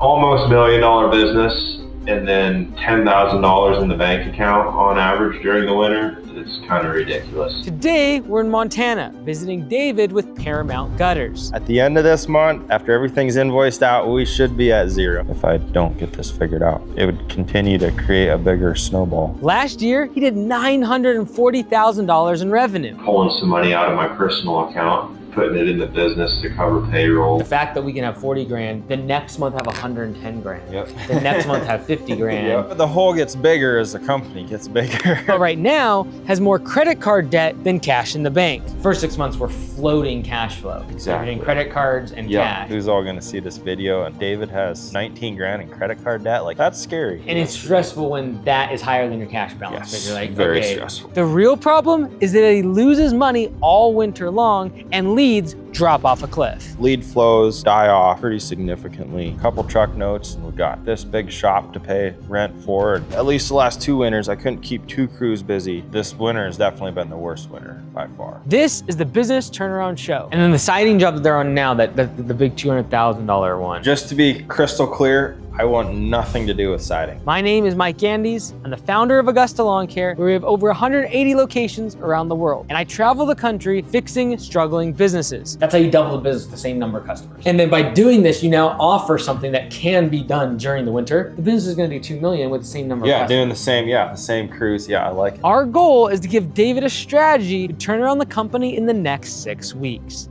Almost $1 million business, and then $10,000 in the bank account on average during the winter. It's kind of ridiculous. Today, we're in Montana, visiting David with Paramount Gutters. At the end of this month, after everything's invoiced out, we should be at zero. If I don't get this figured out, it would continue to create a bigger snowball. Last year, he did $940,000 in revenue. Pulling some money out of my personal account, putting it in the business to cover payroll. The fact that we can have 40 grand, the next month have 110 grand. Yep. The next month have 50 grand. Yep. The hole gets bigger as the company gets bigger. But right now, has more credit card debt than cash in the bank. First 6 months were floating cash flow. Exactly. Between credit cards and cash. Who's all gonna see this video? And David has 19 grand in credit card debt. Like, that's scary. And it's stressful when that is higher than your cash balance. Yes, Because you're like, very okay. stressful. The real problem is that he loses money all winter long and leads drop off a cliff. Lead flows die off pretty significantly. A couple truck notes, and we got this big shop to pay rent for. At least the last 2 winters, I couldn't keep 2 crews busy. This winter has definitely been the worst winter by far. This is the Business Turnaround Show. And then the siding job that they're on now, the big $200,000 one. Just to be crystal clear, I want nothing to do with siding. My name is Mike Andes. I'm the founder of Augusta Lawn Care, where we have over 180 locations around the world. And I travel the country fixing struggling businesses. That's how you double the business with the same number of customers. And then by doing this, you now offer something that can be done during the winter. The business is gonna do 2 million with the same number of customers. Doing the same crews. Yeah, I like it. Our goal is to give David a strategy to turn around the company in the next 6 weeks.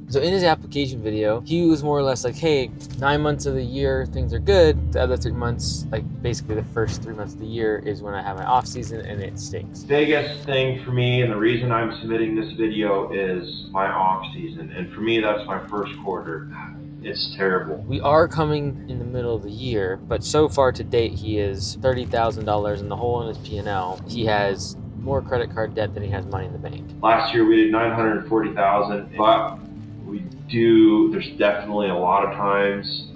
So in his application video, he was more or less like, hey, 9 months of the year, things are good. The other 3 months, like basically the first 3 months of the year is when I have my off season and it stinks. Biggest thing for me, and the reason I'm submitting this video, is my off season. And for me, that's my first quarter. It's terrible. We are coming in the middle of the year, but so far to date, he is $30,000 in the hole in his P&L. He has more credit card debt than he has money in the bank. Last year we did 940,000, but there's definitely a lot of times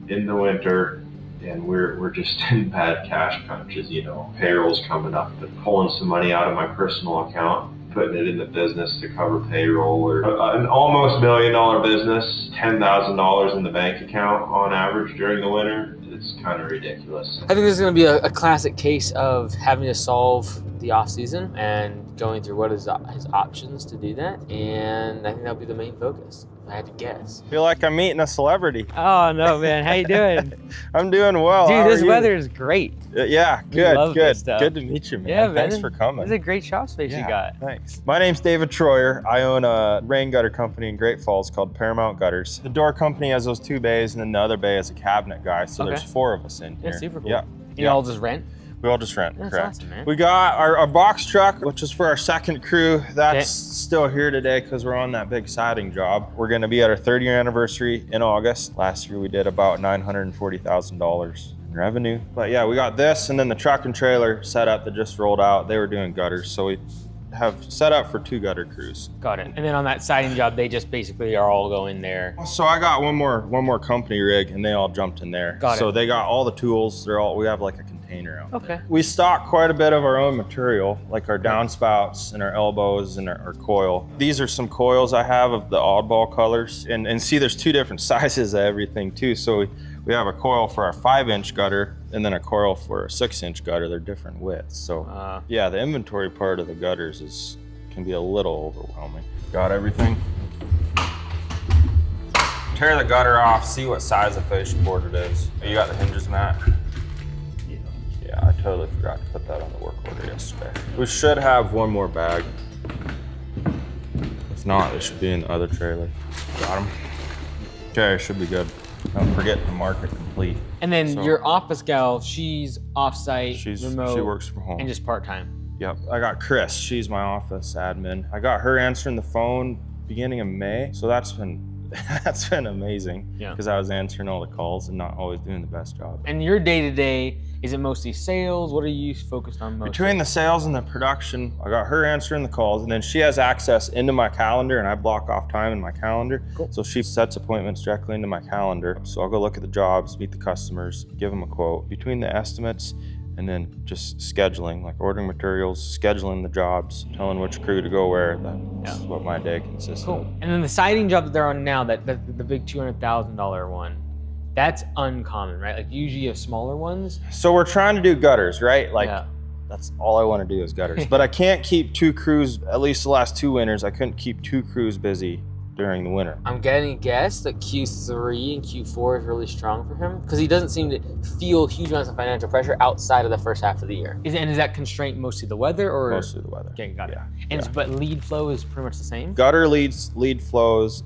in the winter and we're just in bad cash crunches, you know, payroll's coming up, but pulling some money out of my personal account, putting it in the business to cover payroll, or an almost $1 million business, $10,000 in the bank account on average during the winter. It's kind of ridiculous. I think this is going to be a classic case of having to solve the off season and going through what is his options to do that. And I think that'll be the main focus. I had to guess. I feel like I'm meeting a celebrity. Oh no, man. How you doing? I'm doing well. Dude, this weather is great. Yeah, good. Good to meet you, man. Yeah, man. Thanks for coming. This is a great shop space you got. Thanks. My name's David Troyer. I own a rain gutter company in Great Falls called Paramount Gutters. The door company has those 2 bays, and then the other bay is a cabinet guy. So there's 4 of us in here. Yeah, super cool. Yeah. You all just rent? We all just rent, That's correct. awesome, man. We got our box truck, which is for our second crew. That's still here today because we're on that big siding job. We're gonna be at our 3rd year anniversary in August. Last year we did about $940,000 in revenue. But yeah, we got this, and then the truck and trailer setup that just rolled out. They were doing gutters, so we have set up for 2 gutter crews. Got it. And then on that siding job, they just basically are all going there. So I got one more company rig, and they all jumped in there. Got it. So they got all the tools. We have like a container out Okay. there. We stock quite a bit of our own material, like our downspouts and our elbows and our coil. These are some coils I have of the oddball colors. And see, there's 2 different sizes of everything too. So we have a coil for our 5-inch gutter and then a coil for a 6-inch gutter. They're different widths. So yeah, the inventory part of the gutters can be a little overwhelming. Got everything. Tear the gutter off, see what size of fascia board it is. Oh, you got the hinges, Matt? Yeah, I totally forgot to put that on the work order yesterday. We should have 1 more bag. If not, they should be in the other trailer. Got them. Okay, should be good. Don't forget to mark it complete. And then your office gal, she's off-site, remote. She works from home. And just part-time. Yep, I got Chris, she's my office admin. I got her answering the phone beginning of May, so that's been amazing. Yeah. Because I was answering all the calls and not always doing the best job. And your day-to-day, is it mostly sales? What are you focused on most? Between the sales and the production, I got her answering the calls, and then she has access into my calendar, and I block off time in my calendar. Cool. So she sets appointments directly into my calendar. So I'll go look at the jobs, meet the customers, give them a quote. Between the estimates and then just scheduling, like ordering materials, scheduling the jobs, telling which crew to go where. That's what my day consists of. And then the siding job that they're on now, the big $200,000 one, that's uncommon, right? Like usually you have smaller ones. So we're trying to do gutters, right? Like that's all I want to do is gutters. But I can't keep 2 crews, at least the last 2 winters, I couldn't keep 2 crews busy during the winter. I'm getting a guess that Q3 and Q4 is really strong for him because he doesn't seem to feel huge amounts of financial pressure outside of the first half of the year. Is that constraint mostly the weather or? Mostly the weather. Okay, got it. But lead flow is pretty much the same? Gutter lead flows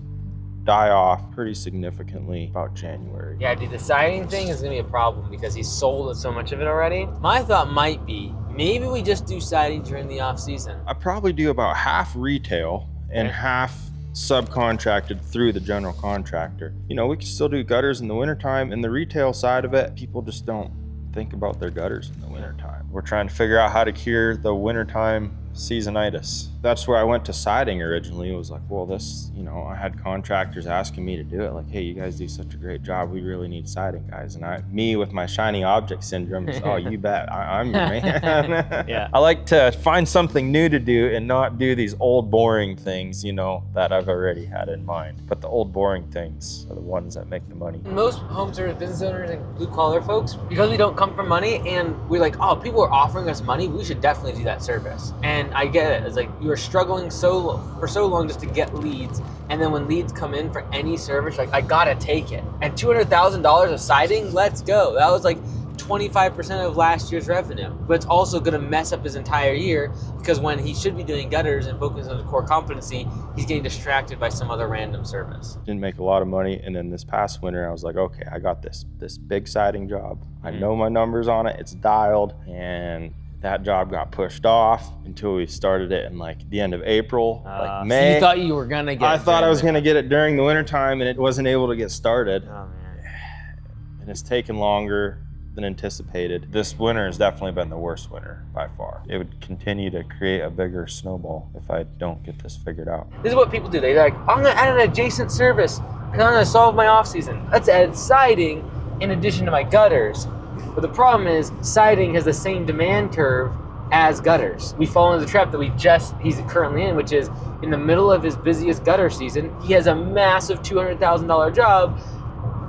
die off pretty significantly about January. Yeah, dude, the siding thing is gonna be a problem because he's sold so much of it already. My thought might be, maybe we just do siding during the off season. I probably do about half retail and half subcontracted through the general contractor. You know, we can still do gutters in the wintertime. And the retail side of it, people just don't think about their gutters in the wintertime. We're trying to figure out how to cure the wintertime seasonitis. That's where I went to siding originally. It was like, well, this, you know, I had contractors asking me to do it. Like, hey, you guys do such a great job. We really need siding, guys. And me with my shiny object syndrome is, oh, you bet, I'm your man. Yeah. I like to find something new to do and not do these old boring things, you know, that I've already had in mind. But the old boring things are the ones that make the money. Most home service business owners and blue collar folks, because we don't come from money and we're like, oh, people are offering us money, we should definitely do that service. And I get it. It's like you are struggling for so long just to get leads, and then when leads come in for any service, like I gotta take it. And $200,000 of siding, let's go. That was like 25% of last year's revenue. But it's also gonna mess up his entire year because when he should be doing gutters and focusing on the core competency, he's getting distracted by some other random service. Didn't make a lot of money, and then this past winter I was like, okay, I got this big siding job. I know my numbers on it, it's dialed, and that job got pushed off until we started it in like the end of April, like May. So you thought you were gonna get it? I thought I was gonna get it during the winter time, and it wasn't able to get started. Oh man. And it's taken longer than anticipated. This winter has definitely been the worst winter by far. It would continue to create a bigger snowball if I don't get this figured out. This is what people do. They're like, I'm gonna add an adjacent service and I'm gonna solve my off season. Let's add siding in addition to my gutters. But the problem is siding has the same demand curve as gutters. We fall into the trap that he's currently in, which is in the middle of his busiest gutter season, he has a massive $200,000 job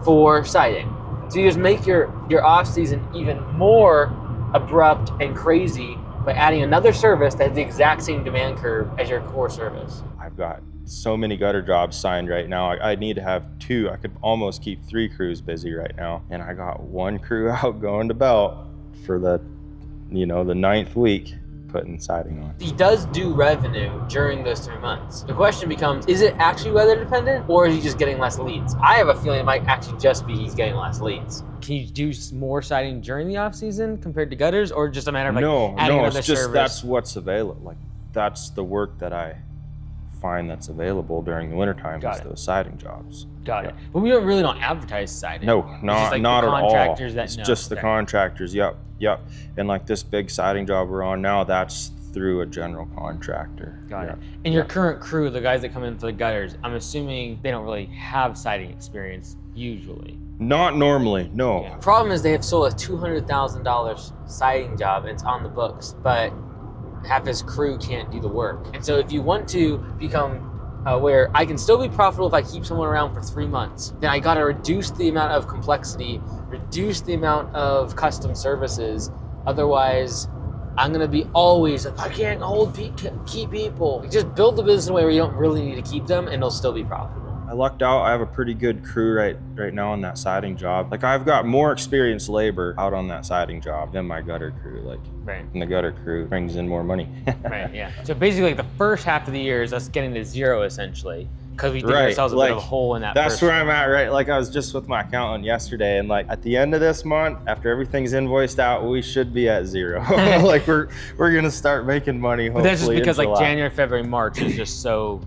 for siding. So you just make your off season even more abrupt and crazy by adding another service that has the exact same demand curve as your core service. I've got so many gutter jobs signed right now. I need to have 2. I could almost keep 3 crews busy right now. And I got 1 crew out going to belt for the 9th week, putting siding on. He does do revenue during those 3 months. The question becomes, is it actually weather dependent or is he just getting less leads? I have a feeling it might actually just be he's getting less leads. Can you do more siding during the off season compared to gutters, or just a matter of adding another it's just service? That's what's available. Like that's the work that I find that's available during the wintertime is those siding jobs. Got it. But we really don't advertise siding. No, not at all. It's just the contractors. Yep. And like this big siding job we're on now, that's through a general contractor. Got it. And your current crew, the guys that come in for the gutters, I'm assuming they don't really have siding experience usually. Not normally, no. Yeah. Problem is they have sold a $200,000 siding job and it's on the books, but half his crew can't do the work. And so if you want to become where I can still be profitable if I keep someone around for 3 months, then I gotta reduce the amount of complexity, reduce the amount of custom services. Otherwise, I'm gonna be always like, I can't key people. Just build the business in a way where you don't really need to keep them and it'll still be profitable. I lucked out. I have a pretty good crew right now on that siding job. Like I've got more experienced labor out on that siding job than my gutter crew. And the gutter crew brings in more money. Right, yeah. So basically the first half of the year is us getting to zero essentially, because we dig ourselves a bit of a hole in that. That's where I'm at, right? Like I was just with my accountant yesterday, and like at the end of this month, after everything's invoiced out, we should be at zero. Like we're gonna start making money. Hopefully, but that's just because like January, February, March is just so.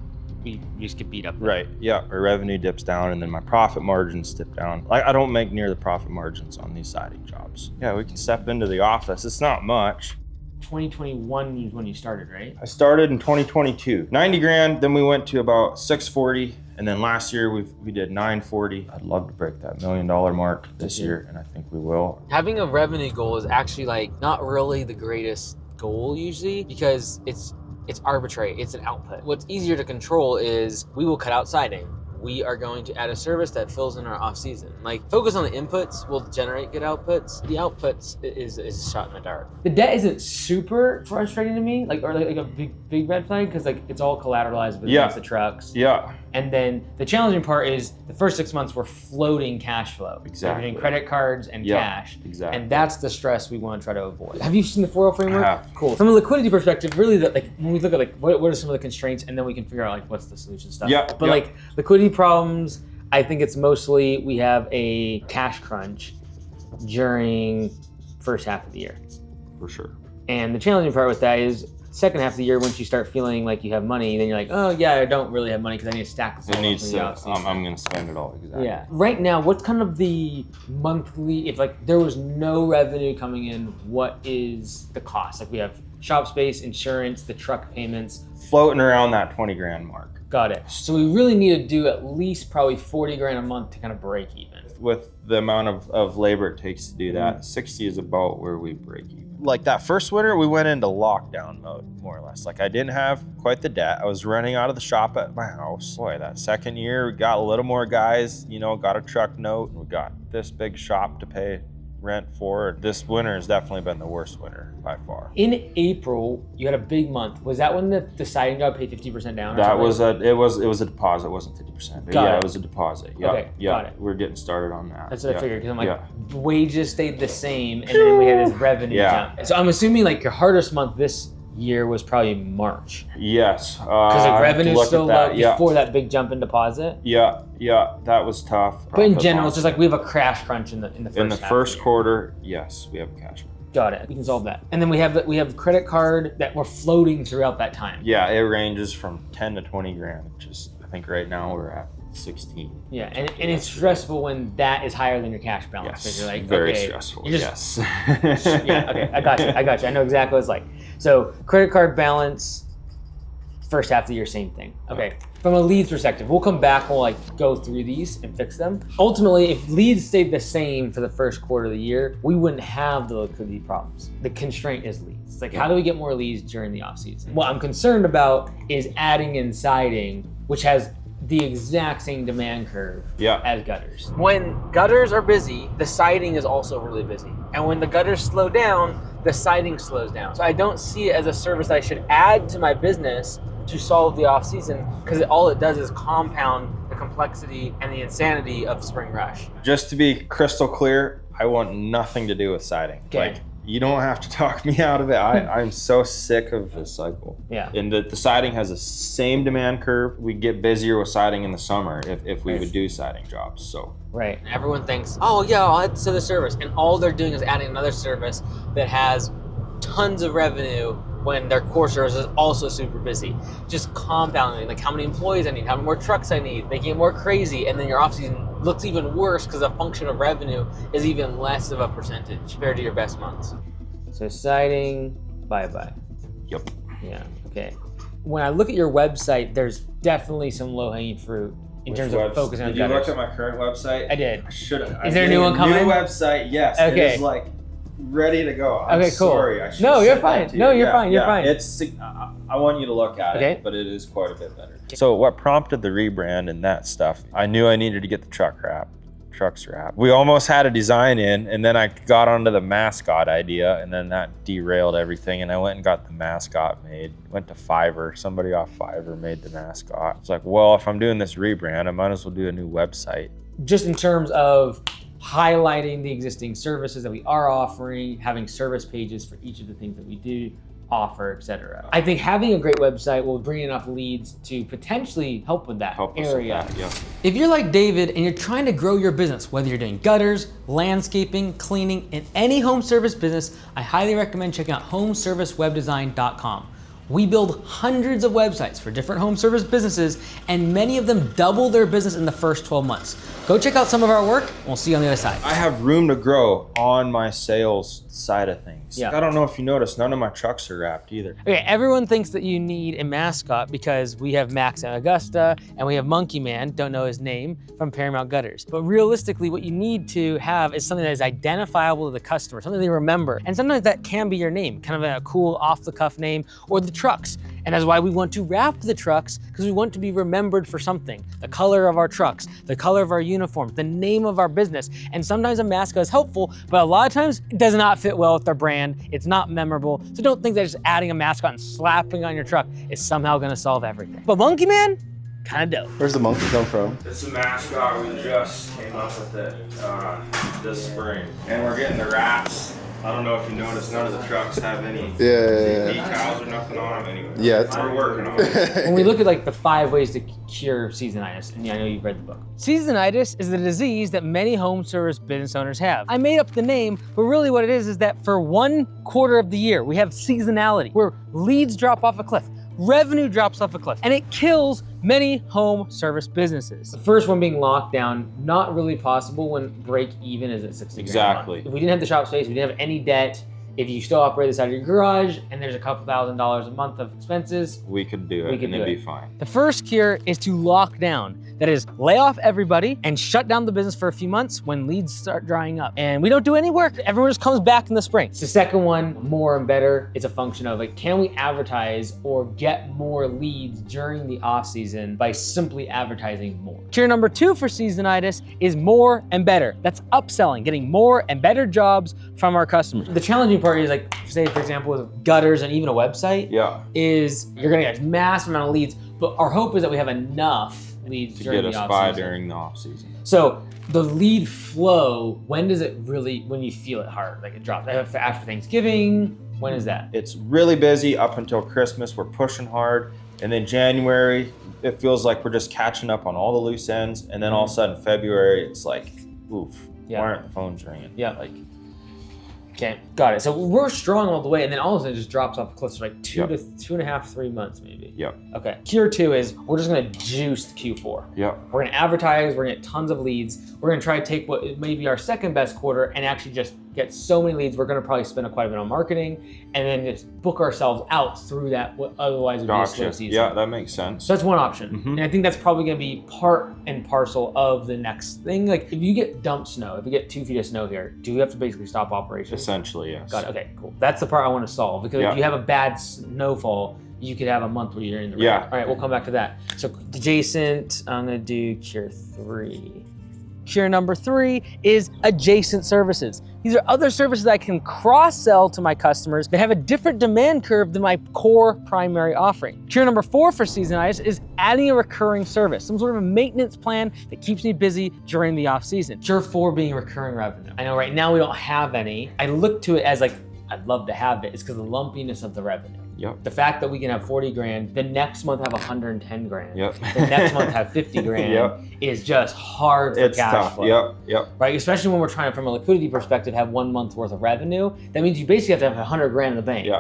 We just get beat up. Right, yeah, our revenue dips down and then my profit margins dip down. Like I don't make near the profit margins on these siding jobs. Yeah, we can step into the office. It's not much. 2021 is when you started, right? I started in 2022. 90 grand, then we went to about 640 And then last year we did 940. I'd love to break that $1 million mark this year, and I think we will. Having a revenue goal is actually like not really the greatest goal usually, because it's arbitrary, it's an output. What's easier to control is we will cut out siding. We are going to add a service that fills in our off season. Like, focus on the inputs will generate good outputs. The outputs is a shot in the dark. The debt isn't super frustrating to me, like a big red flag, because like it's all collateralized with against the trucks. Yeah. And then the challenging part is the first 6 months we're floating cash flow. Exactly. We're doing credit cards and cash. Exactly. And that's the stress we want to try to avoid. Have you seen the 4.0 framework? I have. Cool. From a liquidity perspective, really, when we look at like what are some of the constraints, and then we can figure out like what's the solution stuff. Yeah. But like liquidity problems, I think it's mostly we have a cash crunch during first half of the year. For sure. And the challenging part with that is second half of the year, once you start feeling like you have money, then you're like, oh yeah, I don't really have money because I need to stack this all up. I'm going to spend it all. Exactly. Yeah. Right now, what's kind of the monthly, if like there was no revenue coming in, what is the cost? Like we have shop space, insurance, the truck payments. Floating around that 20 grand mark. Got it. So we really need to do at least probably 40 grand a month to kind of break even. With the amount of labor it takes to do that, 60 is about where we break even. Like that first winter, we went into lockdown mode, more or less. Like I didn't have quite the debt. I was running out of the shop at my house. Boy, that second year, we got a little more guys, got a truck note, and we got this big shop to pay rent for. This winter has definitely been the worst winter by far. In April, you had a big month. Was that when the siding job paid 50% down? That was it was a deposit. It wasn't 50%. But it was a deposit. Yeah. Okay, got it. We're getting started on that. That's what I figured, because I'm like, wages stayed the same, and then we had this revenue jump. So I'm assuming like your hardest month this year was probably March. Yes. Because like revenue's still low before that big jump in deposit. Yeah, that was tough. But in general, it's just like we have a crash crunch in the first In the first quarter, yes, we have a cash crunch. Got it. We can solve that. And then we have credit card that we're floating throughout that time. Yeah, it ranges from 10 to 20 grand, which is, I think right now we're at 16. Yeah, and it's stressful when that is higher than your cash balance. Yes, you're like, very stressful. Yes. Yeah, okay, I got you. I know exactly what it's like. So credit card balance, first half of the year, same thing. Okay, from a leads perspective, we'll come back, we'll like go through these and fix them. Ultimately, if leads stayed the same for the first quarter of the year, we wouldn't have the liquidity problems. The constraint is leads. It's like, how do we get more leads during the off season? What I'm concerned about is adding in siding, which has the exact same demand curve as gutters. When gutters are busy, the siding is also really busy. And when the gutters slow down, the siding slows down. So I don't see it as a service that I should add to my business to solve the off season, because all it does is compound the complexity and the insanity of spring rush. Just to be crystal clear, I want nothing to do with siding. Okay. Like, you don't have to talk me out of it. I'm so sick of this cycle. Yeah. And the siding has the same demand curve. We get busier with siding in the summer if we would do siding jobs. So. Right. Everyone thinks, oh yeah, I'll add to the service. And all they're doing is adding another service that has tons of revenue when their core service is also super busy. Just compounding, like how many employees I need, how many more trucks I need, making it more crazy. And then your off season looks even worse because the function of revenue is even less of a percentage compared to your best months. So siding, bye-bye. Yep. Yeah, okay. When I look at your website, there's definitely some low-hanging fruit in terms of focusing on gutters. Did you look at my current website? I did. I should have. Is there a new one coming? New website, yes. Okay. It is like ready to go. Okay, cool. Sorry. No, you're fine. No, you're fine. You're fine. It's. I want you to look at it, but it is quite a bit better. So what prompted the rebrand and that stuff? I knew I needed to get the trucks wrapped. We almost had a design in, and then I got onto the mascot idea, and then that derailed everything, and I went and got the mascot made. Went to Fiverr. Somebody off Fiverr made the mascot. It's like, well, if I'm doing this rebrand, I might as well do a new website. Just in terms of highlighting the existing services that we are offering, having service pages for each of the things that we do offer, etc. I think having a great website will bring enough leads to potentially help with that area. If you're like David and you're trying to grow your business, whether you're doing gutters, landscaping, cleaning, in any home service business, I highly recommend checking out homeservicewebdesign.com. We build hundreds of websites for different home service businesses, and many of them double their business in the first 12 months. Go check out some of our work, and we'll see you on the other side. I have room to grow on my sales side of things. Yeah. I don't know if you noticed, none of my trucks are wrapped either. Okay, everyone thinks that you need a mascot because we have Max and Augusta, and we have Monkey Man, don't know his name, from Paramount Gutters. But realistically, what you need to have is something that is identifiable to the customer, something they remember. And sometimes that can be your name, kind of a cool off-the-cuff name, or the trucks. And that's why we want to wrap the trucks, because we want to be remembered for something. The color of our trucks, the color of our uniforms, the name of our business. And sometimes a mascot is helpful, but a lot of times it does not fit well with our brand. It's not memorable. So don't think that just adding a mascot and slapping on your truck is somehow gonna solve everything. But Monkey Man, kind of dope. Where's the monkey come from? It's a mascot, we just came up with it this spring. And we're getting the wraps. I don't know if you noticed, none of the trucks have any decals or nothing on them anyway. Yeah. We're working on it. When we look at like the 5 ways to cure seasonitis, and I know you've read the book. Seasonitis is a disease that many home service business owners have. I made up the name, but really what it is that for 1/4 of the year, we have seasonality, where leads drop off a cliff, revenue drops off a cliff, and it kills many home service businesses. The first one being lockdown, not really possible when break even is at 60 grand. Exactly. If we didn't have the shop space, we didn't have any debt, if you still operate this out of your garage and there's a couple $1,000s a month of expenses, We could do it and it'd be fine. the first cure is to lock down. That is, lay off everybody and shut down the business for a few months when leads start drying up. And we don't do any work. Everyone just comes back in the spring. The second one, more and better, it's a function of like, can we advertise or get more leads during the off season by simply advertising more? Cure number 2 for seasonitis is more and better. That's upselling, getting more and better jobs from our customers. The challenging part is like, say for example, with gutters and even a website, is you're gonna get a massive amount of leads, but our hope is that we have enough leads To during get the us off by season. during the off season. So the lead flow, when does it really, when you feel it hard, like it drops? After Thanksgiving, when is that? It's really busy up until Christmas. We're pushing hard. And then January, it feels like we're just catching up on all the loose ends. And then all of a sudden February, it's like, oof, why aren't the phones ringing? Yeah. Like, okay, got it. So we're strong all the way, and then all of a sudden it just drops off a cliff for like 2 to 2.5, 3 months maybe. Yep. Okay. Cure 2 is we're just gonna juice Q4. Yep. We're gonna advertise, we're gonna get tons of leads. We're gonna try to take what may be our second best quarter and actually just get so many leads. We're gonna probably spend quite a bit on marketing and then just book ourselves out through that what otherwise would be a slow season. Yeah, that makes sense. So that's one option. And I think that's probably gonna be part and parcel of the next thing. Like if you get dumped snow, if you get 2 feet of snow here, do we have to basically stop operations? Essentially, yes. Got it, okay, cool. That's the part I wanna solve, because if you have a bad snowfall, you could have a month where you're in the red. All right, we'll come back to that. So adjacent, I'm gonna do cure 3. Cure number 3 is adjacent services. These are other services I can cross-sell to my customers that have a different demand curve than my core primary offering. Cure number 4 for seasonitis is adding a recurring service, some sort of a maintenance plan that keeps me busy during the off season. Cure 4 being recurring revenue. I know right now we don't have any. I look to it as like, I'd love to have it. It's because of the lumpiness of the revenue. Yep. The fact that we can have 40 grand, the next month have 110 grand, Yep. the next month have 50 grand is just hard for cash flow. Yep. Right, especially when we're trying to, from a liquidity perspective, have 1 month worth of revenue. That means you basically have to have 100 grand in the bank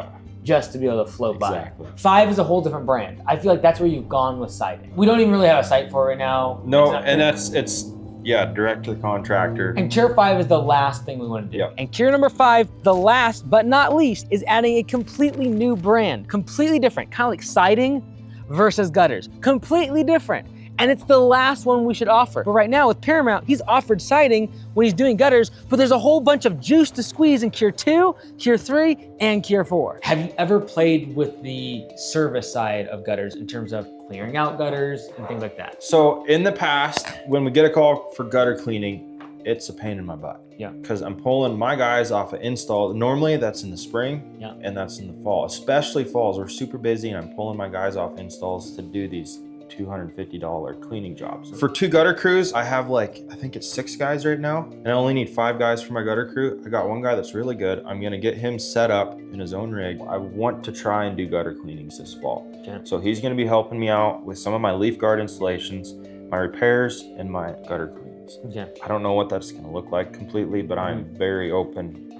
just to be able to float by. 5 is a whole different brand. I feel like that's where you've gone with siding. We don't even really have a site for it right now. No, and it's direct to the contractor. And cure 5 is the last thing we want to do. Yep. And cure number 5, the last but not least, is adding a completely new brand, completely different, kind of like siding versus gutters, completely different. And it's the last one we should offer. But right now with Paramount, he's offered siding when he's doing gutters, but there's a whole bunch of juice to squeeze in cure 2, cure 3, and cure 4. Have you ever played with the service side of gutters in terms of clearing out gutters and things like that? So in the past, when we get a call for gutter cleaning, it's a pain in my butt. Yeah. Because I'm pulling my guys off an install. Normally that's in the spring and that's in the fall, especially falls. We're super busy and I'm pulling my guys off installs to do these $250 cleaning jobs. For 2 gutter crews, I have I think it's 6 guys right now, and I only need 5 guys for my gutter crew. I got one guy that's really good. I'm gonna get him set up in his own rig. I want to try and do gutter cleanings this fall. Okay. So he's gonna be helping me out with some of my leaf guard installations, my repairs, and my gutter cleanings. Okay. I don't know what that's gonna look like completely, but I'm very open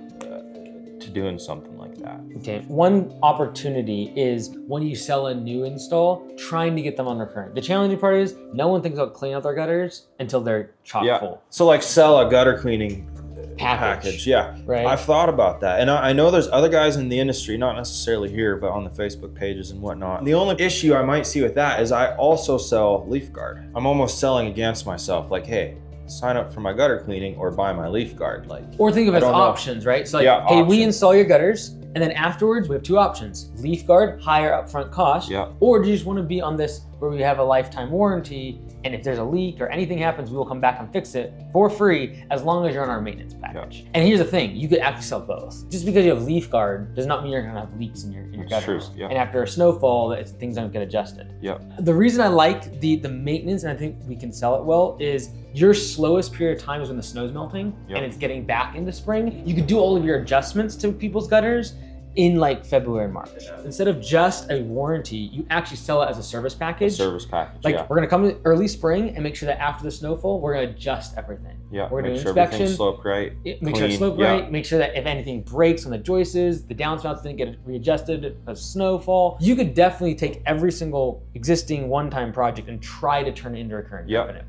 to doing something like that. Okay, one opportunity is when you sell a new install, trying to get them on recurring. The challenging part is no one thinks about cleaning out their gutters until they're chock full. So like sell a gutter cleaning Package. Yeah, right. I've thought about that, and I know there's other guys in the industry, not necessarily here, but on the Facebook pages and whatnot. The only issue I might see with that is I also sell leaf guard. I'm almost selling against myself, like, hey, sign up for my gutter cleaning or buy my leaf guard. Like, or think of it as options, right? So like, hey, we install your gutters, and then afterwards we have two options: leaf guard, higher upfront cost, or do you just want to be on this where we have a lifetime warranty, and if there's a leak or anything happens, we will come back and fix it for free as long as you're on our maintenance package. And here's the thing, you could actually sell both. Just because you have leaf guard does not mean you're gonna have leaks in your gutters. True. And after a snowfall, things don't get adjusted. The reason I like the maintenance, and I think we can sell it well, is your slowest period of time is when the snow's melting and it's getting back into spring. You could do all of your adjustments to people's gutters in like February, March. Instead of just a warranty, you actually sell it as a service package. Like we're gonna come in early spring and make sure that after the snowfall, we're gonna adjust everything. We're gonna do an inspection. Slope right. Make sure it's sloped right. Make sure that if anything breaks on the joists, the downspouts didn't get readjusted as snowfall. You could definitely take every single existing one-time project and try to turn it into recurring revenue.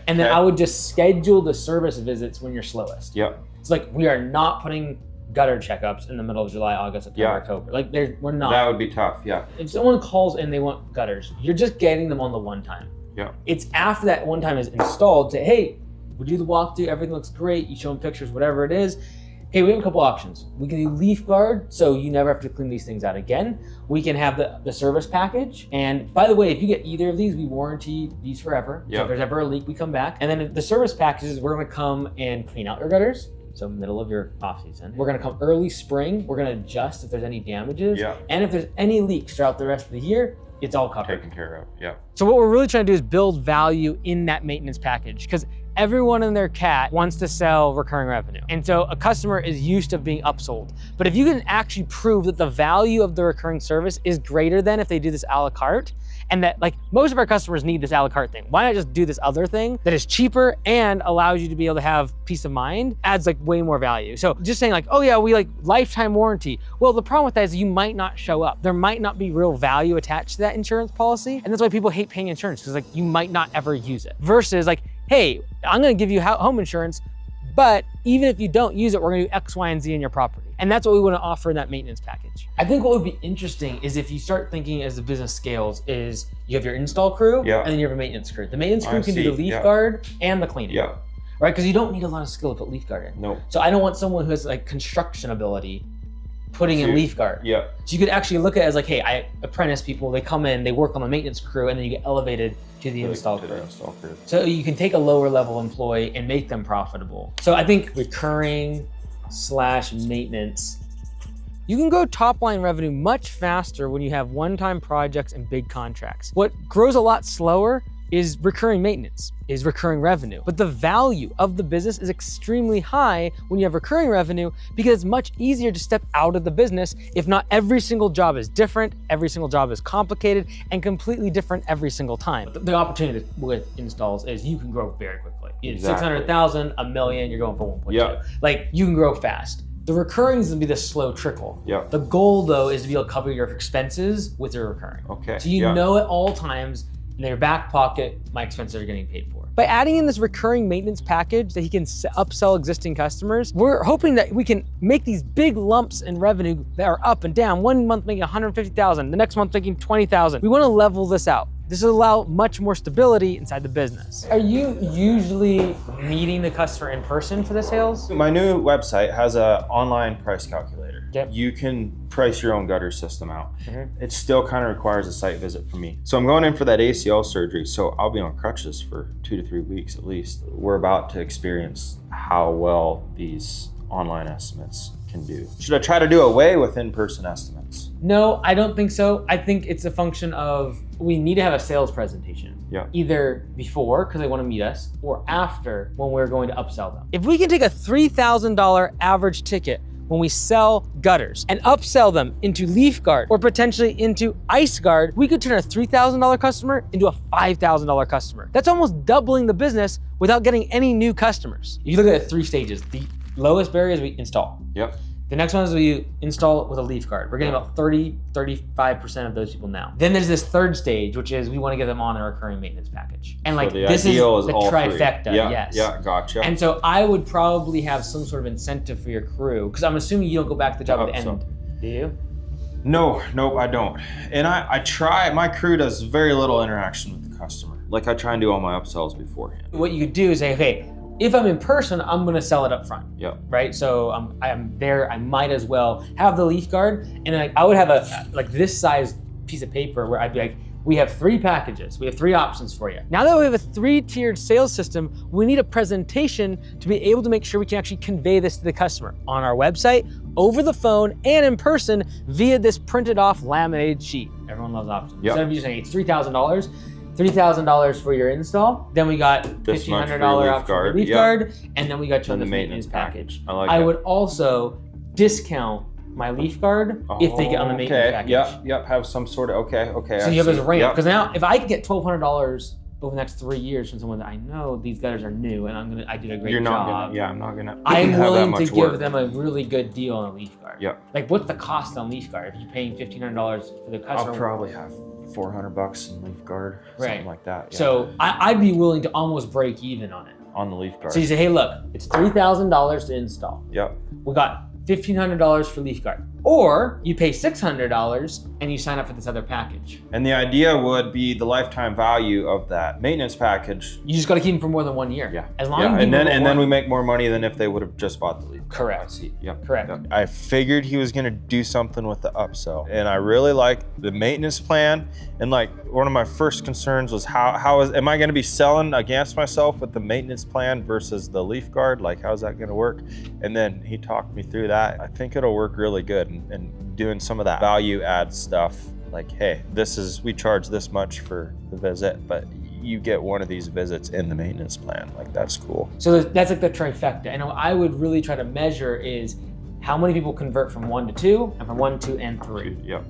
And then I would just schedule the service visits when you're slowest. It's like we are not putting gutter checkups in the middle of July, August, September, October. Like we're not. That would be tough, If someone calls and they want gutters, you're just getting them on the one time. It's after that one time is installed, say, hey, we do the walkthrough, everything looks great, you show them pictures, whatever it is. Hey, we have a couple options. We can do leaf guard, so you never have to clean these things out again. We can have the service package. And by the way, if you get either of these, we warranty these forever. So if there's ever a leak, we come back. And then the service packages, we're gonna come and clean out your gutters. So middle of your off season. We're gonna come early spring. We're gonna adjust if there's any damages. And if there's any leaks throughout the rest of the year, it's all covered. Taken care of, So what we're really trying to do is build value in that maintenance package, because everyone and their cat wants to sell recurring revenue. And so a customer is used to being upsold. But if you can actually prove that the value of the recurring service is greater than if they do this a la carte, and that like most of our customers need this a la carte thing. Why not just do this other thing that is cheaper and allows you to be able to have peace of mind, adds like way more value. So just saying like, oh yeah, we like lifetime warranty. Well, the problem with that is you might not show up. There might not be real value attached to that insurance policy. And that's why people hate paying insurance, because like you might not ever use it. Versus like, hey, I'm gonna give you home insurance, but even if you don't use it, we're gonna do X, Y, and Z in your property. And that's what we wanna offer in that maintenance package. I think what would be interesting is if you start thinking as the business scales is you have your install crew and then you have a maintenance crew. The maintenance crew can do the leaf guard and the cleaning. Right, because you don't need a lot of skill to put leaf guard in. So I don't want someone who has like construction ability putting in leaf guard. So you could actually look at it as like, hey, I apprentice people, they come in, they work on the maintenance crew, and then you get elevated to the install crew. So you can take a lower level employee and make them profitable. So I think recurring / maintenance, you can grow top line revenue much faster when you have one-time projects and big contracts. What grows a lot slower is recurring maintenance, is recurring revenue. But the value of the business is extremely high when you have recurring revenue, because it's much easier to step out of the business if not every single job is different, every single job is complicated, and completely different every single time. The opportunity with installs is you can grow very quickly. 600,000, $1 million, you're going for 1.2. Like you can grow fast. The recurring is gonna be the slow trickle. The goal though is to be able to cover your expenses with your recurring. So you know at all times, in your back pocket, my expenses are getting paid for. By adding in this recurring maintenance package that he can upsell existing customers, we're hoping that we can make these big lumps in revenue that are up and down. One month making 150,000, the next month making 20,000. We wanna level this out. This will allow much more stability inside the business. Are you usually meeting the customer in person for the sales? My new website has an online price calculator. You can price your own gutter system out. It still kind of requires a site visit for me. So I'm going in for that ACL surgery, so I'll be on crutches for 2 to 3 weeks at least. We're about to experience how well these online estimates can do. Should I try to do away with in-person estimates? No, I don't think so. I think it's a function of we need to have a sales presentation. Either before, because they want to meet us, or after, when we're going to upsell them. If we can take a $3,000 average ticket when we sell gutters and upsell them into leaf guard or potentially into ice guard, we could turn a $3,000 customer into a $5,000 customer. That's almost doubling the business without getting any new customers. You look at it 3 stages. The lowest barrier is we install. The next one is we install it with a leaf guard. We're getting about 35% of those people now. Then there's this third stage, which is we want to get them on a recurring maintenance package. And like, this is the trifecta, yes. Yeah, gotcha. And so I would probably have some sort of incentive for your crew, because I'm assuming you don't go back to the job at the end, do you? No, nope, I don't. And I try, my crew does very little interaction with the customer. Like I try and do all my upsells beforehand. What you could do is say, okay, if I'm in person, I'm gonna sell it up front. Yep. Right, so I'm there, I might as well have the leaf guard, and I would have a like this size piece of paper where I'd be like, we have 3 packages, we have 3 options for you. Now that we have a 3-tiered sales system, we need a presentation to be able to make sure we can actually convey this to the customer on our website, over the phone, and in person via this printed off laminated sheet. Everyone loves options. Yep. Instead of using it's $3,000, $3,000 for your install. Then we got $1,500 option for leaf guard, and then we got you on the maintenance package. I would also discount my leaf guard if they get on the maintenance package. Yep. Have some sort of So you have this ramp, because now if I could get $1,200 over the next 3 years from someone that I know these gutters are new and I did a great job. I'm not gonna. I'm willing to give them a really good deal on a leaf guard. Yep. Like, what's the cost on leaf guard? If you're paying $1,500 for the customer, I'll probably have $400 in leaf guard, something like that. Yeah. So I'd be willing to almost break even on it. On the leaf guard. So you say, hey, look, it's $3,000 to install. Yep. We got $1,500 for leaf guard. Or you pay $600 and you sign up for this other package. And the idea would be the lifetime value of that maintenance package. You just got to keep them for more than 1 year. Yeah. As long as and then we make more money than if they would have just bought the leaf. Correct. Yep. Correct. Yep. I figured he was gonna do something with the upsell, and I really like the maintenance plan. And like one of my first concerns was am I gonna be selling against myself with the maintenance plan versus the leaf guard? Like, how's that gonna work? And then he talked me through that. I think it'll work really good, and doing some of that value add stuff. Like, hey, we charge this much for the visit, but you get one of these visits in the maintenance plan. Like, that's cool. So that's like the trifecta. And what I would really try to measure is how many people convert from 1 to 2 and from 1 to 2 and 3. Yep.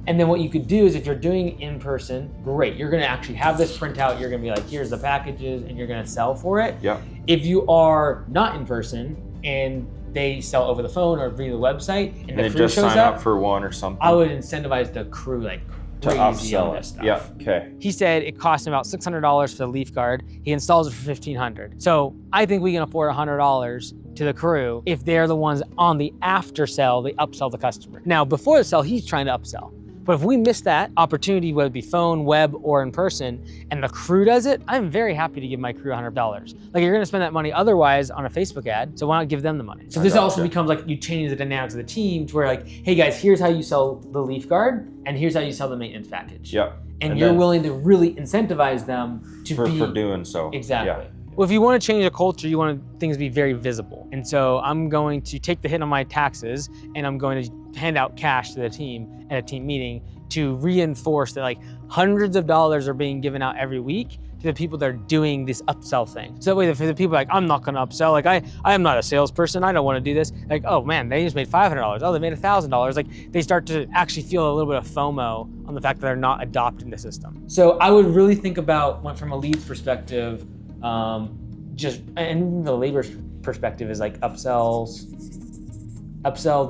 And then what you could do is, if you're doing in person, great. You're gonna actually have this printout. You're gonna be like, here's the packages, and you're gonna sell for it. Yep. If you are not in person and they sell over the phone or via the website, and the crew just shows sign up for one or something, I would incentivize the crew like to crazy upsell on this stuff. Yeah. Okay. He said it cost him about $600 for the leaf guard. He installs it for $1,500. So I think we can afford $100 to the crew if they're the ones on the after sell, they upsell the customer. Now, before the sell, he's trying to upsell. But if we miss that opportunity, whether it be phone, web, or in person, and the crew does it, I'm very happy to give my crew $100. Like, you're gonna spend that money otherwise on a Facebook ad, so why not give them the money? So this also becomes like, you change the dynamics of the team to where like, hey guys, here's how you sell the leaf guard, and here's how you sell the maintenance package. Yep. And you're willing to really incentivize them to for doing so. Exactly. Yeah. Well, if you want to change a culture, you want things to be very visible. And so I'm going to take the hit on my taxes, and I'm going to hand out cash to the team at a team meeting to reinforce that like hundreds of dollars are being given out every week to the people that are doing this upsell thing. So that way, for the people like, I'm not gonna upsell, like I am not a salesperson, I don't wanna do this. Like, oh man, they just made $500, oh, they made $1,000. Like, they start to actually feel a little bit of FOMO on the fact that they're not adopting the system. So I would really think about, from a leads perspective, and the labor perspective is like upsell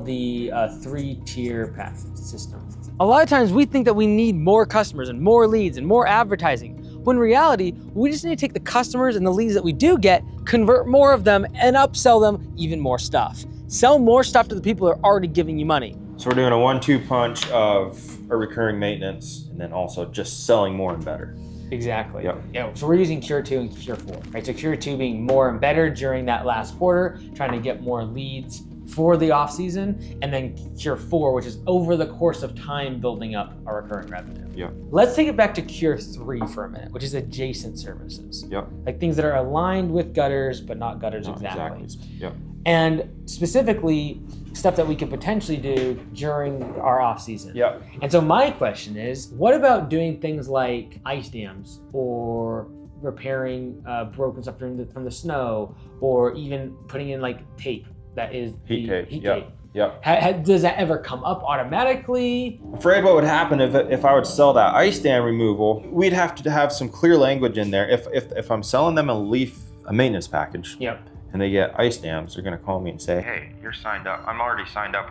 the 3-tier package system. A lot of times we think that we need more customers and more leads and more advertising, when in reality, we just need to take the customers and the leads that we do get, convert more of them, and upsell them even more stuff. Sell more stuff to the people that are already giving you money. So we're doing a 1-2 punch of a recurring maintenance, and then also just selling more and better. Exactly. Yep. Yeah. So we're using Cure 2 and Cure 4, right? So Cure 2 being more and better during that last quarter, trying to get more leads for the off season, and then Cure 4, which is over the course of time building up our recurring revenue. Yeah. Let's take it back to Cure 3 for a minute, which is adjacent services. Yep. Like things that are aligned with gutters, but not gutters exactly. Yep. And specifically, stuff that we could potentially do during our off season. Yep. And so my question is, what about doing things like ice dams, or repairing broken stuff from the snow, or even putting in like tape that is heat tape? Yep. Does that ever come up automatically? I'm afraid what would happen if I would sell that ice dam removal, we'd have to have some clear language in there. If I'm selling them a maintenance package. Yep. and they get ice dams, they're gonna call me and say, hey, you're signed up. I'm already signed up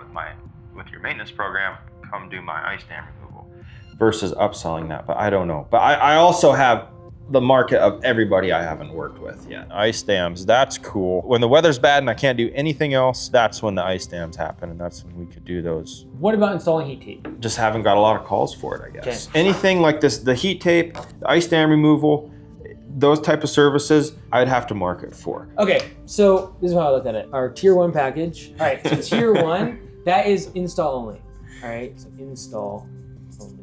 with your maintenance program. Come do my ice dam removal. Versus upselling that, but I don't know. But I also have the market of everybody I haven't worked with yet. Ice dams, that's cool. When the weather's bad and I can't do anything else, that's when the ice dams happen, and that's when we could do those. What about installing heat tape? Just haven't got a lot of calls for it, I guess. Okay. Anything like this, the heat tape, the ice dam removal, those type of services, I'd have to market for. Okay, so this is how I looked at it. Our tier 1 package. All right, so tier 1, that is install only. All right, so install only.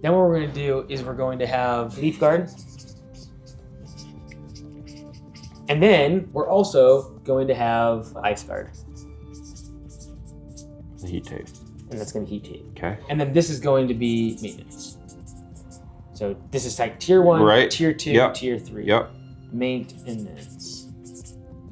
Then what we're gonna do is we're going to have leaf guard. And then we're also going to have ice guard. The heat tape. And that's gonna be heat tape. Okay. And then this is going to be maintenance. So this is like tier 1, right. tier 2, Yep. tier 3. Yep. Maintenance.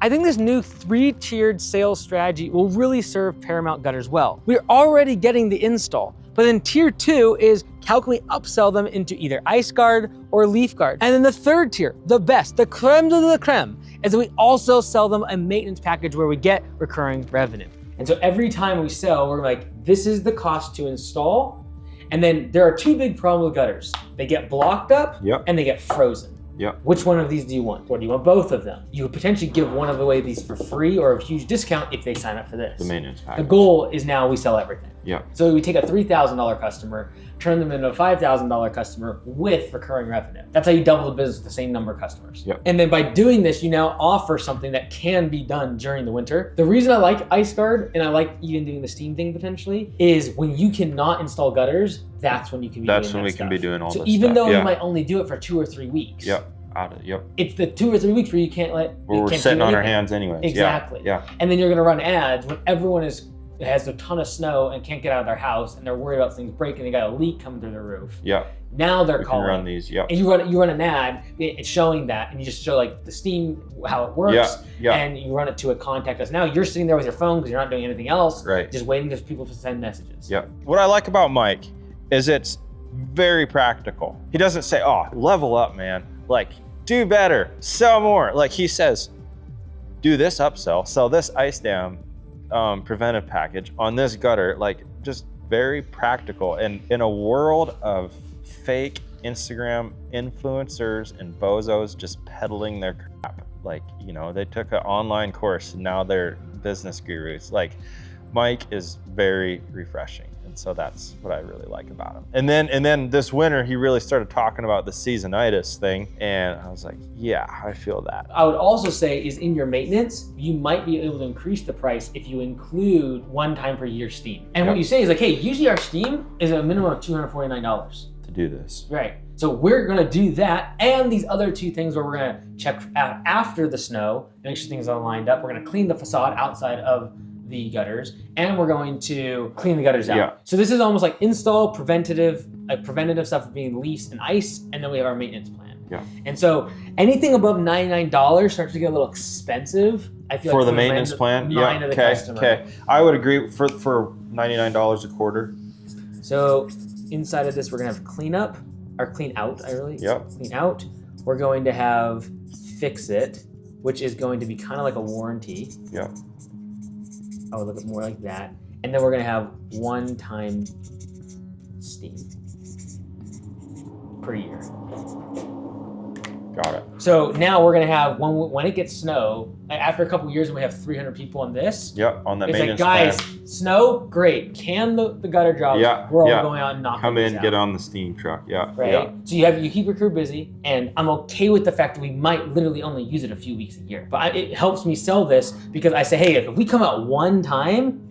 I think this new 3-tiered sales strategy will really serve Paramount gutters well. We're already getting the install, but then tier 2 is how can we upsell them into either ice guard or leaf guard? And then the 3rd tier, the best, the creme de la creme, is that we also sell them a maintenance package where we get recurring revenue. And so every time we sell, we're like, this is the cost to install. And then there are 2 big problems with gutters. They get blocked up Yep. and they get frozen. Yep. Which one of these do you want? Or do you want both of them? You would potentially give one of away these for free or a huge discount if they sign up for this. The maintenance The package. goal is now we sell everything. Yep. So we take a $3,000 customer, turn them into a $5,000 customer with recurring revenue. That's how you double the business with the same number of customers. Yep. And then by doing this, you now offer something that can be done during the winter. The reason I like Ice Guard, and I like even doing the steam thing potentially, is when you cannot install gutters, that's when you can be That's doing when that we can be stuff. doing all so this even stuff. though Yeah. you might only do it for 2 or 3 weeks. Yep. Yep. It's the 2 or 3 weeks where you can't let. Where you we're can't sitting do on our anything. hands anyways. Exactly. Yeah. And then you're gonna run ads when everyone has a ton of snow and can't get out of their house and they're worried about things breaking. They got a leak coming through their roof. Yeah. Now they're We calling. can run these. Yep. And you run an ad. It's showing that, and you just show like the steam, how it works. Yeah. Yeah. And you run it to a contact us. Now you're sitting there with your phone because you're not doing anything else. Right. Just waiting for people to send messages. Yep. What I like about Mike is it's very practical. He doesn't say, "Oh, level up, man. Like, do better, sell more." Like he says, "Do this upsell, sell this ice dam preventive package on this gutter." Like, just very practical. And in a world of fake Instagram influencers and bozos just peddling their crap, like, you know, they took an online course and now they're business gurus. Like, Mike is very refreshing. And so that's what I really like about him. And then this winter, he really started talking about the seasonitis thing. And I was like, yeah, I feel that. I would also say is in your maintenance, you might be able to increase the price if you include 1 time per year steam. And what you say is like, hey, usually our steam is a minimum of $249. To do this. Right. So we're gonna do that and these other 2 things where we're gonna check out after the snow, make sure things are lined up. We're gonna clean the facade outside of the gutters, and we're going to clean the gutters out. Yeah. So this is almost like install, preventative stuff being leased and ice, and then we have our maintenance plan. Yeah. And so anything above $99 starts to get a little expensive. I feel For like the maintenance plan? Yeah. Mind of the customer. Okay. I would agree for $99 a quarter. So inside of this, we're gonna have clean up, or clean out, Yep. Clean out. We're going to have fix it, which is going to be kind of like a warranty. Yeah. I would look at more like that. And then we're gonna have 1 time steam per year. Got it. So now we're gonna have, when it gets snow, after a couple years and we have 300 people on this, Yep. On the it's like, maintenance guys, plan. snow, great. Can the gutter jobs, Yeah, we're all yeah. going out and knocking Come these in, out. get on the steam truck. Yeah. Right? Yeah. So you keep your crew busy, and I'm okay with the fact that we might literally only use it a few weeks a year. But it helps me sell this because I say, hey, if we come out 1 time,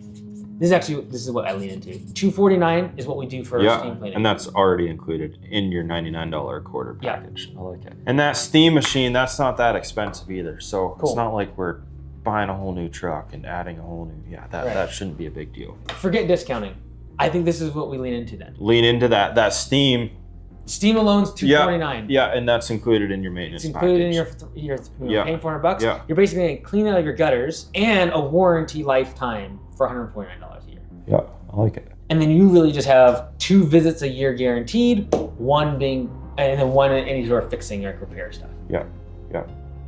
this is what I lean into. $249 is what we do for steam cleaning. And that's already included in your $99 a quarter Yeah. package. I like it. And that steam machine, that's not that expensive either. So Cool. it's not like we're buying a whole new truck and adding a whole new, Right. that shouldn't be a big deal. Forget discounting. I think this is what we lean into then. Lean into that steam. Steam alone's $249. Yeah, and that's included in your maintenance It's included package. in your Yeah. paying $400. Yeah. You're basically going to clean out your gutters and a warranty lifetime for $149 a year. Yeah, I like it. And then you really just have 2 visits a year guaranteed, 1 being, and then 1 in any sort of fixing or repair stuff. Yeah.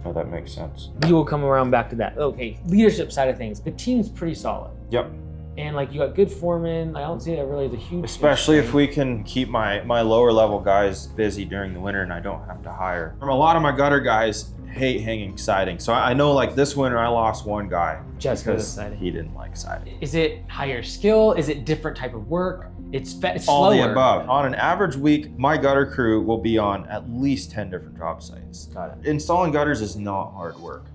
Oh, that makes sense. We will come around back to that. Okay, leadership side of things. The team's pretty solid. Yep. And like you got good foremen. I don't see that really as a huge. Especially if we can keep my lower level guys busy during the winter and I don't have to hire. A lot of my gutter guys hate hanging siding. So I know like this winter I lost one guy just because siding. He didn't like siding. Is it higher skill? Is it different type of work? It's all slower. the above. On an average week, my gutter crew will be on at least 10 different job sites. Got it. Installing gutters is not hard work.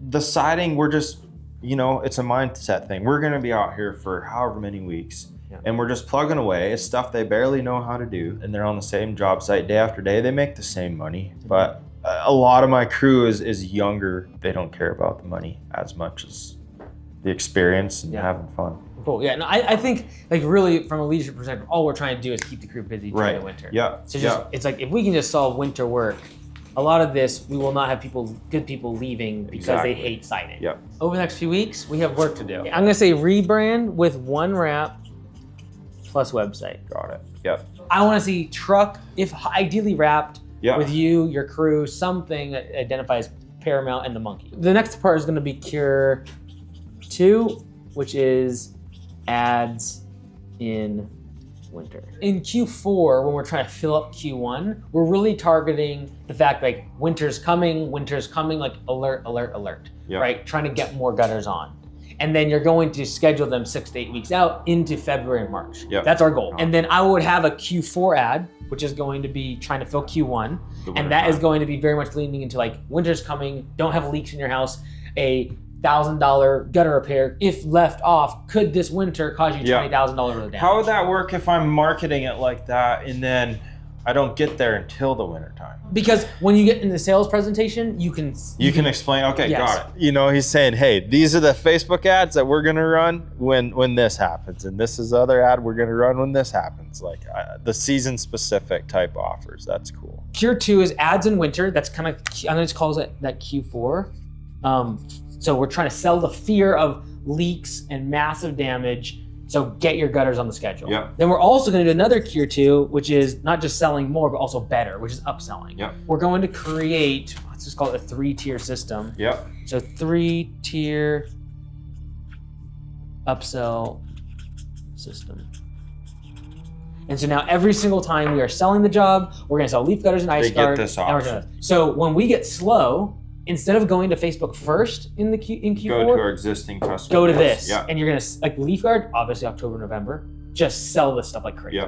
The siding, we're just, you know, it's a mindset thing. We're gonna be out here for however many weeks and we're just plugging away. It's stuff they barely know how to do and they're on the same job site day after day. They make the same money, but a lot of my crew is younger. They don't care about the money as much as the experience and having fun. Cool. Yeah. No, I think like really from a leadership perspective, all we're trying to do is keep the crew busy during the winter. Yeah. So just it's like if we can just solve winter work, a lot of this we will not have good people leaving because they hate siding. Yeah. Over the next few weeks, we have work to do. I'm gonna say rebrand with one wrap plus website. Got it. Yep. I want to see truck, if ideally wrapped with you, your crew, something that identifies Paramount and the monkey. The next part is going to be Cure 2, which is ads in winter. In Q4, when we're trying to fill up Q1, we're really targeting the fact like winter's coming, like alert, alert, alert, right? Trying to get more gutters on. And then you're going to schedule them 6 to 8 weeks out into February and March. That's our goal. And then I would have a Q4 ad, which is going to be trying to fill Q1. And that is going to be very much leaning into like winter's coming, don't have leaks in your house, a $1,000 gutter repair, if left off, could this winter cause you $20,000 worth of damage? How would that work if I'm marketing it like that and then I don't get there until the winter time? Because when you get in the sales presentation, you can explain, okay, got it. You know, he's saying, hey, these are the Facebook ads that we're gonna run when this happens, and this is the other ad we're gonna run when this happens. Like the season specific type offers, that's cool. Cure 2 is ads in winter. That's kind of, I'm gonna just call it that Q4. So we're trying to sell the fear of leaks and massive damage. So get your gutters on the schedule. Then we're also going to do another Cure 2, which is not just selling more, but also better, which is upselling. We're going to create, let's just call it a 3-tier system. So 3-tier upsell system. And so now every single time we are selling the job, we're going to sell leaf gutters and ice guard. They get this option. So when we get slow, instead of going to Facebook first in Q4, go to our existing customers. Go to this, and you're gonna like Leaf Guard, obviously October, November. Just sell this stuff like crazy.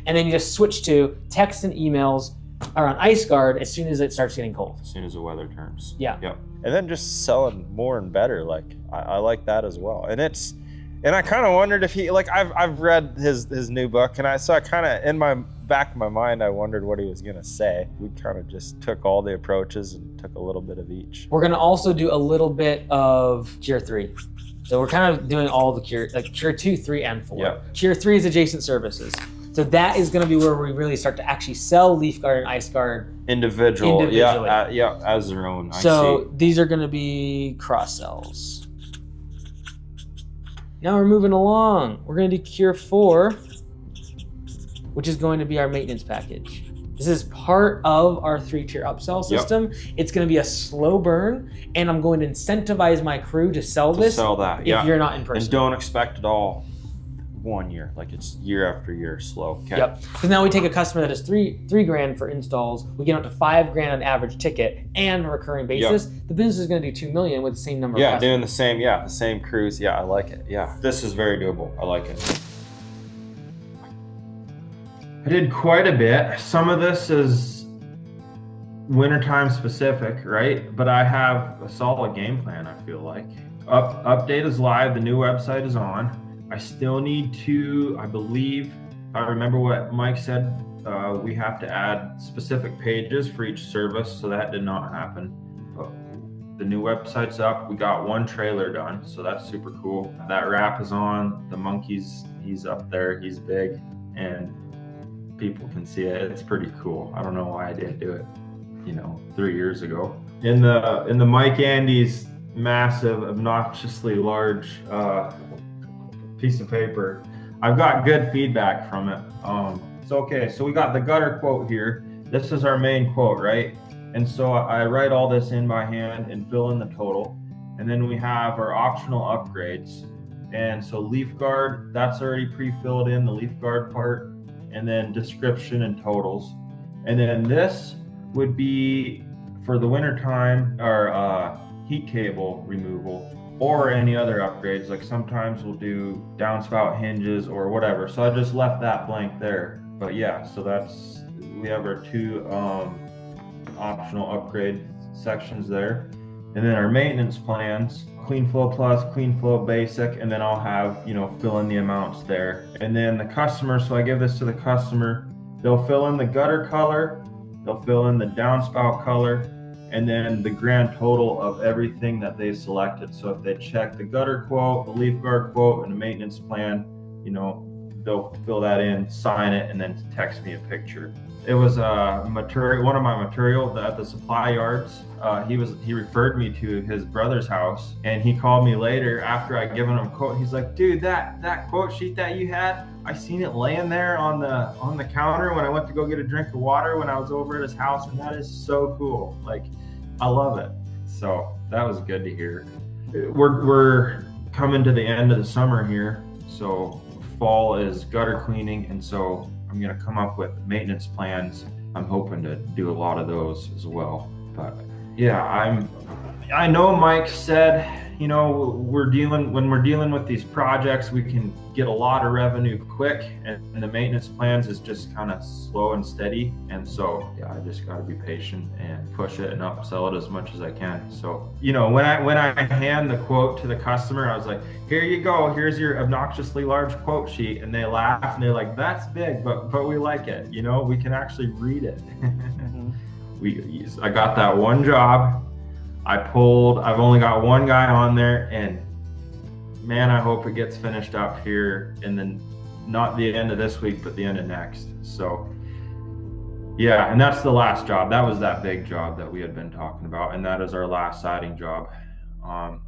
And then you just switch to text and emails around Ice Guard as soon as it starts getting cold. As soon as the weather turns. And then just selling more and better. Like I like that as well. And I kind of wondered if he, like, I've read his new book, and I kind of, in my back of my mind, I wondered what he was gonna say. We kind of just took all the approaches and took a little bit of each. We're gonna also do a little bit of Cure 3. So we're kind of doing all the Cure, like Cure 2, 3, and 4. Cure 3 is adjacent services. So that is gonna be where we really start to actually sell Leaf Guard and Ice Guard individually. As their own. So these are gonna be cross sells. Now we're moving along. We're gonna do Cure 4, which is going to be our maintenance package. This is part of our 3-tier upsell system. It's gonna be a slow burn, and I'm going to incentivize my crew to sell this if you're not in person. And don't expect it all 1 year, like it's year after year slow. Because now we take a customer that has three grand for installs, we get up to $5 grand on average ticket and a recurring basis. The business is gonna do 2 million with the same number of customers. Doing the same crews. I like it. This is very doable. I like it. I did quite a bit. Some of this is wintertime specific, right? But I have a solid game plan, I feel like. Update is live, the new website is on. I still need to, I believe, if I remember what Mike said, we have to add specific pages for each service, so that did not happen. But the new website's up, we got 1 trailer done, so that's super cool. That wrap is on, the monkey's, he's up there, he's big, and people can see it. It's pretty cool. I don't know why I didn't do it, 3 years ago. In the Mike Andy's massive, obnoxiously large piece of paper, I've got good feedback from it. So we got the gutter quote here. This is our main quote, right? And so I write all this in by hand and fill in the total. And then we have our optional upgrades. And so leaf guard, that's already pre-filled in, the leaf guard part, and then description and totals. And then this would be for the winter time, our heat cable removal, or any other upgrades. Like sometimes we'll do downspout hinges or whatever. So I just left that blank there. But yeah, so we have our two optional upgrade sections there. And then our maintenance plans, Clean Flow Plus, Clean Flow Basic, and then I'll have, fill in the amounts there. And then the customer, so I give this to the customer, they'll fill in the gutter color, they'll fill in the downspout color, and then the grand total of everything that they selected. So if they check the gutter quote, the leaf guard quote, and the maintenance plan, they'll fill that in, sign it, and then text me a picture. It was one of my material at the supply yards. He referred me to his brother's house, and he called me later after I given him a quote. He's like, dude, that quote sheet that you had, I seen it laying there on the counter when I went to go get a drink of water when I was over at his house, and that is so cool. Like, I love it. So that was good to hear. We're coming to the end of the summer here, so fall is gutter cleaning, and so I'm going to come up with maintenance plans. I'm hoping to do a lot of those as well. But yeah, I know Mike said, when we're dealing with these projects, we can get a lot of revenue quick, and the maintenance plans is just kind of slow and steady. And so, yeah, I just got to be patient and push it and upsell it as much as I can. So, when I hand the quote to the customer, I was like, here you go, here's your obnoxiously large quote sheet. And they laugh and they're like, that's big, but we like it. We can actually read it. I got that one job. I've only got one guy on there, and man, I hope it gets finished up here not the end of this week, but the end of next. So yeah, and that's the last job. That was that big job that we had been talking about, and that is our last siding job. I've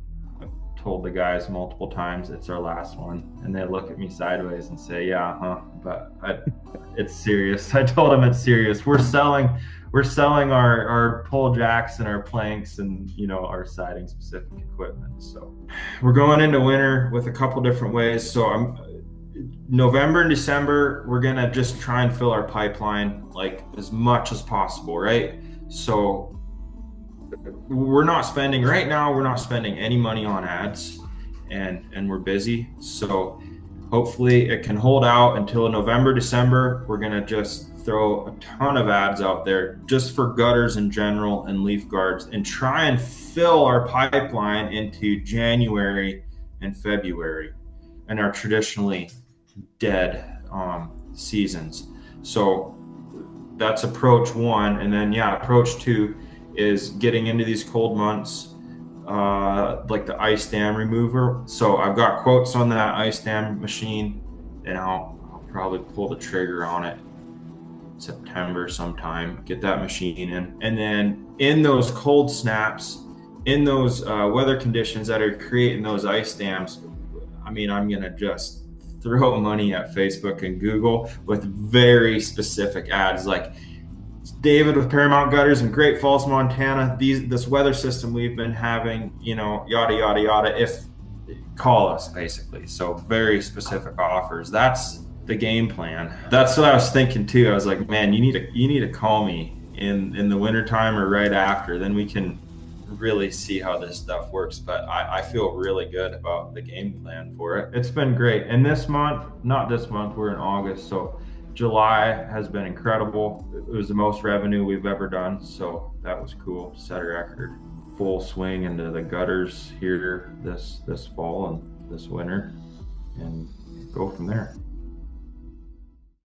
told the guys multiple times it's our last one, and they look at me sideways and say, yeah, but it's serious. I told them it's serious. We're selling our pole jacks and our planks and our siding specific equipment. So we're going into winter with a couple different ways. So November and December, we're gonna just try and fill our pipeline like as much as possible, right? So we're not spending any money on ads, and we're busy. So hopefully it can hold out until November, December. We're gonna just throw a ton of ads out there just for gutters in general and leaf guards, and try and fill our pipeline into January and February, and our traditionally dead seasons. So that's approach one. And then approach two is getting into these cold months, like the ice dam remover. So I've got quotes on that ice dam machine, and I'll probably pull the trigger on it September sometime, get that machine in. And then in those cold snaps, in those weather conditions that are creating those ice dams, I'm gonna just throw money at Facebook and Google with very specific ads, like David with Paramount Gutters in Great Falls, Montana, this weather system we've been having, yada yada yada, call us, basically. So very specific offers. That's the game plan. That's what I was thinking too. I was like, man, you need to call me in the wintertime or right after, then we can really see how this stuff works. But I feel really good about the game plan for it. It's been great. And not this month, we're in August, so July has been incredible. It was the most revenue we've ever done, so that was cool. Set a record. Full swing into the gutters here this fall and this winter, and go from there.